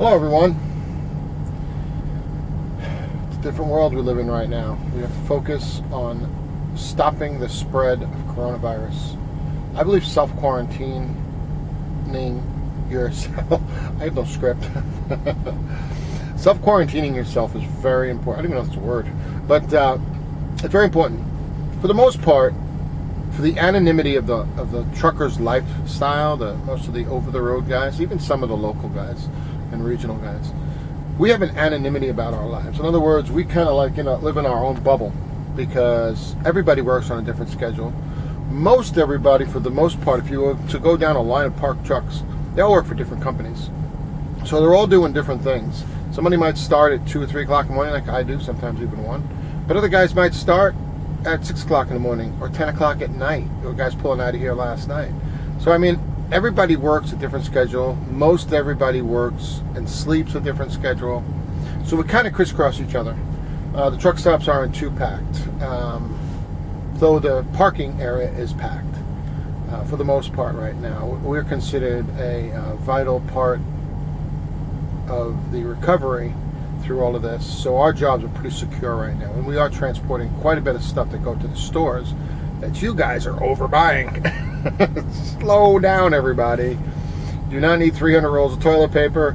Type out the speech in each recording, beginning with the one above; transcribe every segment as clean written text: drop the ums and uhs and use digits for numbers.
Hello everyone. It's a different world we live in right now. We have to focus on stopping the spread of coronavirus. I believe self-quarantining yourself. I have no script. Self-quarantining yourself is very important. I don't even know if it's a word. But it's very important. For the most part, for the anonymity of the trucker's lifestyle, most of the over-the-road guys, even some of the local guys and regional guys, we have an anonymity about our lives. In other words, we kind of live in our own bubble because everybody works on a different schedule. Most everybody, for the most part, if you were to go down a line of parked trucks, they all work for different companies. So they're all doing different things. Somebody might start at 2 or 3 o'clock in the morning like I do, sometimes even 1. But other guys might start at 6 o'clock in the morning or 10 o'clock at night. There were guys pulling out of here last night. So, I mean, everybody works a different schedule. Most everybody works and sleeps a different schedule. So we kind of crisscross each other. The truck stops aren't too packed, though the parking area is packed for the most part right now. We're considered a vital part of the recovery through all of this. So our jobs are pretty secure right now. And we are transporting quite a bit of stuff that go to the stores that you guys are overbuying. Slow down, everybody. Do not need 300 rolls of toilet paper,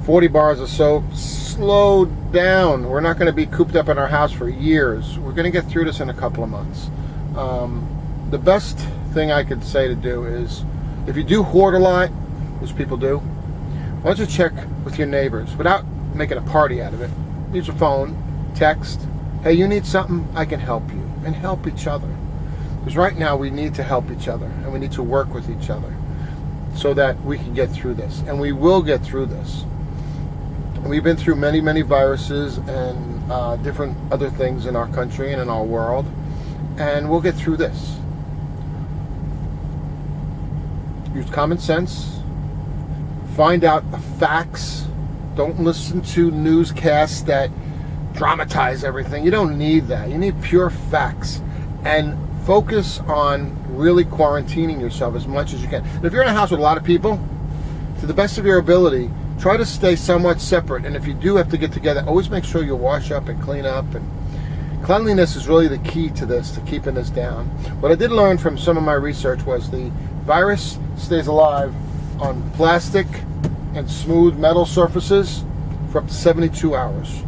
40 bars of soap. Slow down. We're not going to be cooped up in our house for years. We're going to get through this in a couple of months. The best thing I could say to do is, if you do hoard a lot, which people do, why don't you check with your neighbors without making a party out of it. Use your phone, text, hey, you need something, I can help you, and help each other. Because right now we need to help each other, and we need to work with each other so that we can get through this. And we will get through this. We've been through many, many viruses and different other things in our country and in our world, and we'll get through this. Use common sense. Find out the facts. Don't listen to newscasts that dramatize everything. You don't need that. You need pure facts. And focus on really quarantining yourself as much as you can. And if you're in a house with a lot of people, to the best of your ability, try to stay somewhat separate. And if you do have to get together, always make sure you wash up and clean up. And cleanliness is really the key to this, to keeping this down. What I did learn from some of my research was the virus stays alive on plastic and smooth metal surfaces for up to 72 hours.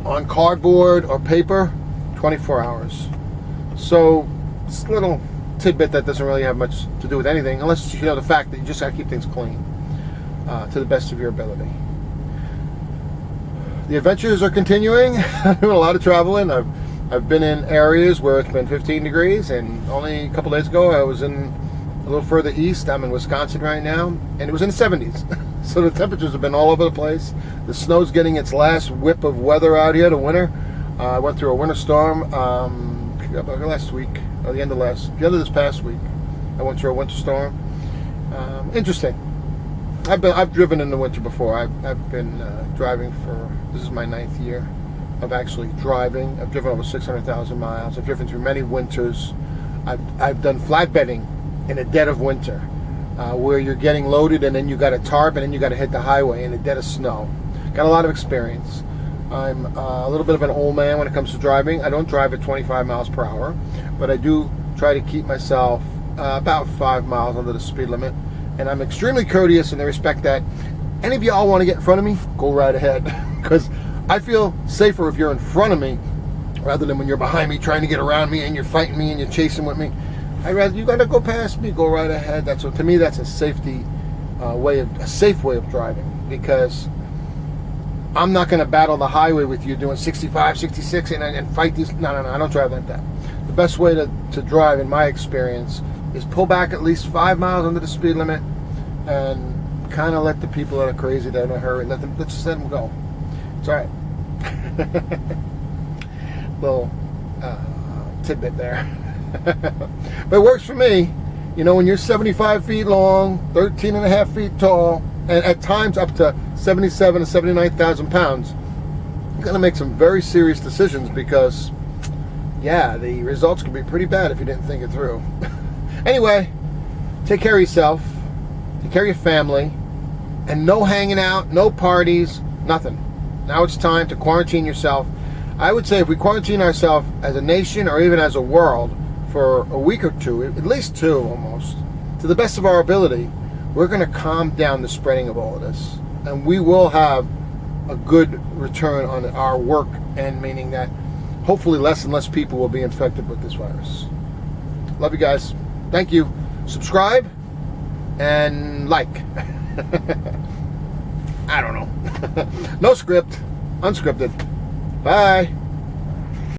On cardboard or paper, 24 hours. So it's a little tidbit that doesn't really have much to do with anything, unless you know the fact that you just got to keep things clean to the best of your ability. The adventures are continuing. I'm doing a lot of traveling. I've been in areas where it's been 15 degrees, and only a couple days ago I was in a little further east. I'm in Wisconsin right now, and it was in the 70s. So the temperatures have been all over the place. The snow's getting its last whip of weather out here, the winter. I went through a winter storm last week, or the end of this past week. I went through a winter storm. Interesting. I've driven in the winter before. I've been driving this is my 9th year of actually driving. I've driven over 600,000 miles. I've driven through many winters. I've done flatbedding in the dead of winter, where you're getting loaded and then you got a tarp and then you got to hit the highway in the dead of snow. Got a lot of experience. I'm a little bit of an old man when it comes to driving. I don't drive at 25 miles per hour, but I do try to keep myself about 5 miles under the speed limit. And I'm extremely courteous in the respect that any of y'all want to get in front of me, go right ahead. Because I feel safer if you're in front of me rather than when you're behind me trying to get around me and you're fighting me and you're chasing with me. I'd rather you got to go past me, go right ahead. That's what, to me, that's a safe way of driving, because I'm not going to battle the highway with you doing 65, 66 and fight these. No, I don't drive like that. The best way to drive, in my experience, is pull back at least 5 miles under the speed limit and kind of let the people that are crazy, that are in a hurry, let's just let them go. It's all right. Little tidbit there. But it works for me. You know, when you're 75 feet long, 13 and a half feet tall, and at times up to 77 to 79,000 pounds, you're going to make some very serious decisions, because, yeah, the results could be pretty bad if you didn't think it through. Anyway, take care of yourself, take care of your family, And no hanging out, no parties, nothing. Now it's time to quarantine yourself. I would say if we quarantine ourselves as a nation or even as a world for a week or two, at least 2 almost, to the best of our ability, we're going to calm down the spreading of all of this. And we will have a good return on our work, and meaning that hopefully less and less people will be infected with this virus. Love you guys. Thank you. Subscribe and like. I don't know. No script. Unscripted. Bye.